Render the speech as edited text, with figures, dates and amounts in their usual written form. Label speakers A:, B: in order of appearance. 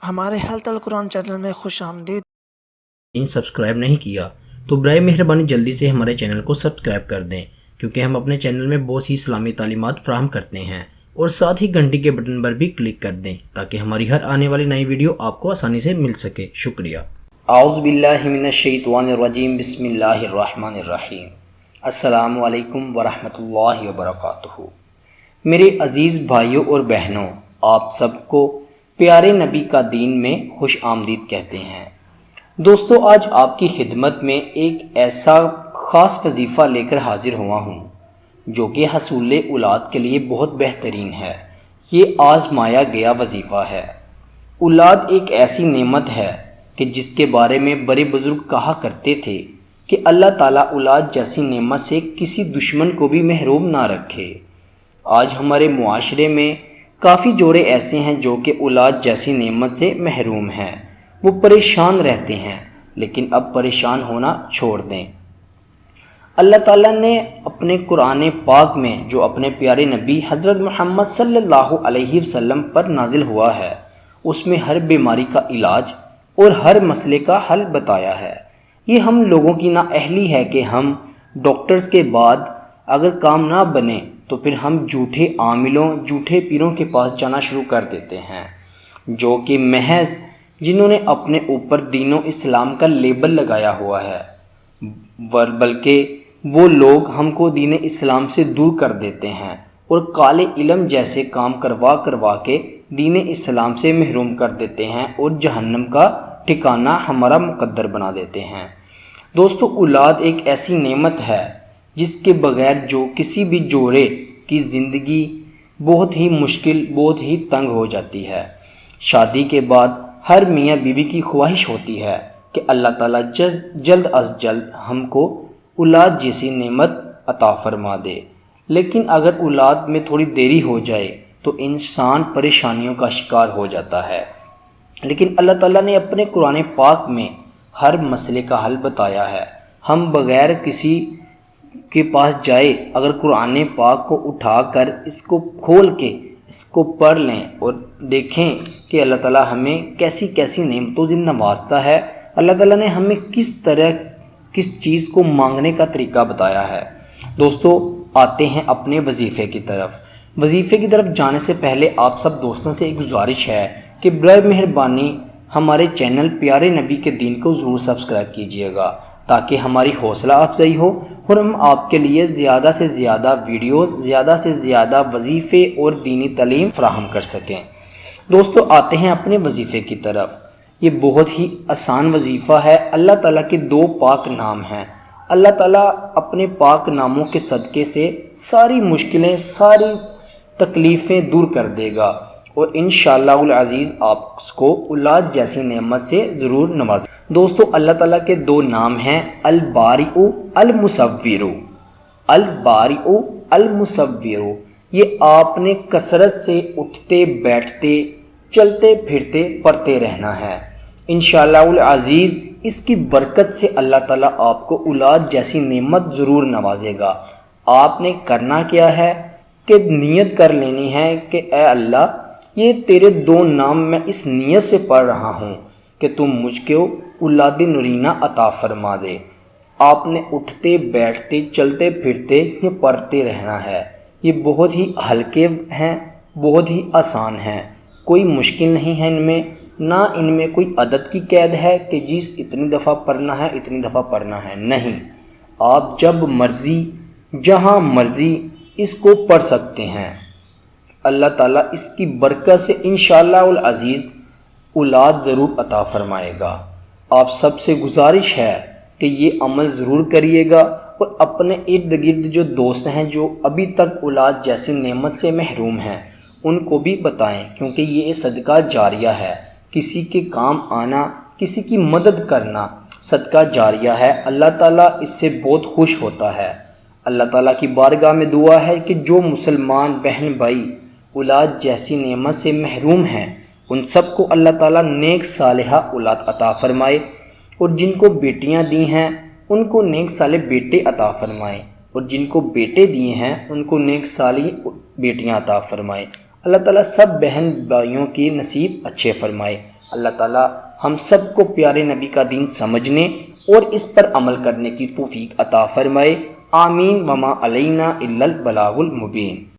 A: ہمارے ہیلتھ القرآن چینل میں خوش آمدید۔
B: سبسکرائب نہیں کیا تو برائے مہربانی جلدی سے ہمارے چینل کو سبسکرائب کر دیں، کیونکہ ہم اپنے چینل میں بہت سی اسلامی تعلیمات فراہم کرتے ہیں، اور ساتھ ہی گھنٹی کے بٹن پر بھی کلک کر دیں تاکہ ہماری ہر آنے والی نئی ویڈیو آپ کو آسانی سے مل سکے۔ شکریہ۔
C: اعوذ باللہ من الشیطان الرجیم، بسم اللہ الرحمن الرحیم۔ السلام علیکم ورحمۃ اللہ وبرکاتہ۔ میرے عزیز بھائیوں اور بہنوں، آپ سب کو پیارے نبی کا دین میں خوش آمدید کہتے ہیں۔ دوستو، آج آپ کی خدمت میں ایک ایسا خاص وظیفہ لے کر حاضر ہوا ہوں جو کہ حصول اولاد کے لیے بہت بہترین ہے۔ یہ آزمایا گیا وظیفہ ہے۔ اولاد ایک ایسی نعمت ہے کہ جس کے بارے میں بڑے بزرگ کہا کرتے تھے کہ اللہ تعالیٰ اولاد جیسی نعمت سے کسی دشمن کو بھی محروم نہ رکھے۔ آج ہمارے معاشرے میں کافی جوڑے ایسے ہیں جو کہ اولاد جیسی نعمت سے محروم ہیں۔ وہ پریشان رہتے ہیں، لیکن اب پریشان ہونا چھوڑ دیں۔ اللہ تعالیٰ نے اپنے قرآن پاک میں جو اپنے پیارے نبی حضرت محمد صلی اللہ علیہ وسلم پر نازل ہوا ہے، اس میں ہر بیماری کا علاج اور ہر مسئلے کا حل بتایا ہے۔ یہ ہم لوگوں کی نااہلی ہے کہ ہم ڈاکٹرز کے بعد اگر کام نہ بنے تو پھر ہم جھوٹے عاملوں، جھوٹے پیروں کے پاس جانا شروع کر دیتے ہیں، جو کہ محض جنہوں نے اپنے اوپر دین و اسلام کا لیبل لگایا ہوا ہے، بلکہ وہ لوگ ہم کو دین اسلام سے دور کر دیتے ہیں اور کالے علم جیسے کام کروا کے دین اسلام سے محروم کر دیتے ہیں اور جہنم کا ٹھکانہ ہمارا مقدر بنا دیتے ہیں۔ دوستو، اولاد ایک ایسی نعمت ہے جس کے بغیر جو کسی بھی جوڑے کی زندگی بہت ہی مشکل، بہت ہی تنگ ہو جاتی ہے۔ شادی کے بعد ہر میاں بیوی کی خواہش ہوتی ہے کہ اللہ تعالیٰ جلد از جلد ہم کو اولاد جیسی نعمت عطا فرما دے، لیکن اگر اولاد میں تھوڑی دیری ہو جائے تو انسان پریشانیوں کا شکار ہو جاتا ہے۔ لیکن اللہ تعالیٰ نے اپنے قرآن پاک میں ہر مسئلے کا حل بتایا ہے۔ ہم بغیر کسی کے پاس جائے اگر قرآن پاک کو اٹھا کر اس کو کھول کے اس کو پڑھ لیں اور دیکھیں کہ اللہ تعالیٰ ہمیں کیسی کیسی نعمتوں سے نوازتا ہے، اللہ تعالیٰ نے ہمیں کس طرح کس چیز کو مانگنے کا طریقہ بتایا ہے۔ دوستو، آتے ہیں اپنے وظیفے کی طرف۔ وظیفے کی طرف جانے سے پہلے آپ سب دوستوں سے ایک گزارش ہے کہ برائے مہربانی ہمارے چینل پیارے نبی کے دین کو ضرور سبسکرائب کیجیے گا تاکہ ہماری حوصلہ افزائی ہو اور ہم آپ کے لیے زیادہ سے زیادہ ویڈیوز، زیادہ سے زیادہ وظیفے اور دینی تعلیم فراہم کر سکیں۔ دوستو، آتے ہیں اپنے وظیفے کی طرف۔ یہ بہت ہی آسان وظیفہ ہے۔ اللہ تعالیٰ کے دو پاک نام ہیں۔ اللہ تعالیٰ اپنے پاک ناموں کے صدقے سے ساری مشکلیں، ساری تکلیفیں دور کر دے گا اور انشاءاللہ العزیز آپ کو اولاد جیسی نعمت سے ضرور نوازے۔ دوستو، اللہ تعالیٰ کے دو نام ہیں، البارئ، المصور۔ البارئ، المصور، یہ آپ نے کثرت سے اٹھتے بیٹھتے چلتے پھرتے پڑھتے رہنا ہے۔ انشاءاللہ العزیز اس کی برکت سے اللہ تعالیٰ آپ کو اولاد جیسی نعمت ضرور نوازے گا۔ آپ نے کرنا کیا ہے کہ نیت کر لینی ہے کہ اے اللہ، یہ تیرے دو نام میں اس نیت سے پڑھ رہا ہوں کہ تم مجھ کو اولاد نورینہ عطا فرما دے۔ آپ نے اٹھتے بیٹھتے چلتے پھرتے یہ پڑھتے رہنا ہے۔ یہ بہت ہی ہلکے ہیں، بہت ہی آسان ہیں، کوئی مشکل نہیں ہے ان میں، نہ ان میں کوئی عدد کی قید ہے کہ جی اتنی دفعہ پڑھنا ہے، اتنی دفعہ پڑھنا ہے، نہیں۔ آپ جب مرضی، جہاں مرضی اس کو پڑھ سکتے ہیں۔ اللہ تعالیٰ اس کی برکت سے انشاءاللہ العزیز اولاد ضرور عطا فرمائے گا۔ آپ سب سے گزارش ہے کہ یہ عمل ضرور کریے گا اور اپنے ارد گرد جو دوست ہیں جو ابھی تک اولاد جیسی نعمت سے محروم ہیں ان کو بھی بتائیں، کیونکہ یہ صدقہ جاریہ ہے۔ کسی کے کام آنا، کسی کی مدد کرنا صدقہ جاریہ ہے۔ اللہ تعالیٰ اس سے بہت خوش ہوتا ہے۔ اللہ تعالیٰ کی بارگاہ میں دعا ہے کہ جو مسلمان بہن بھائی اولاد جیسی نعمت سے محروم ہیں ان سب کو اللہ تعالیٰ نیک صالحہ اولاد عطا فرمائے، اور جن کو بیٹیاں دی ہیں ان کو نیک صالح بیٹے عطا فرمائے، اور جن کو بیٹے دیے ہیں ان کو نیک صالح بیٹیاں عطا فرمائے۔ اللہ تعالیٰ سب بہن بھائیوں کی نصیب اچھے فرمائے۔ اللہ تعالی ہم سب کو پیارے نبی کا دین سمجھنے اور اس پر عمل کرنے کی توفیق عطا فرمائے۔ آمین وما علینا الا البلاغ المبین۔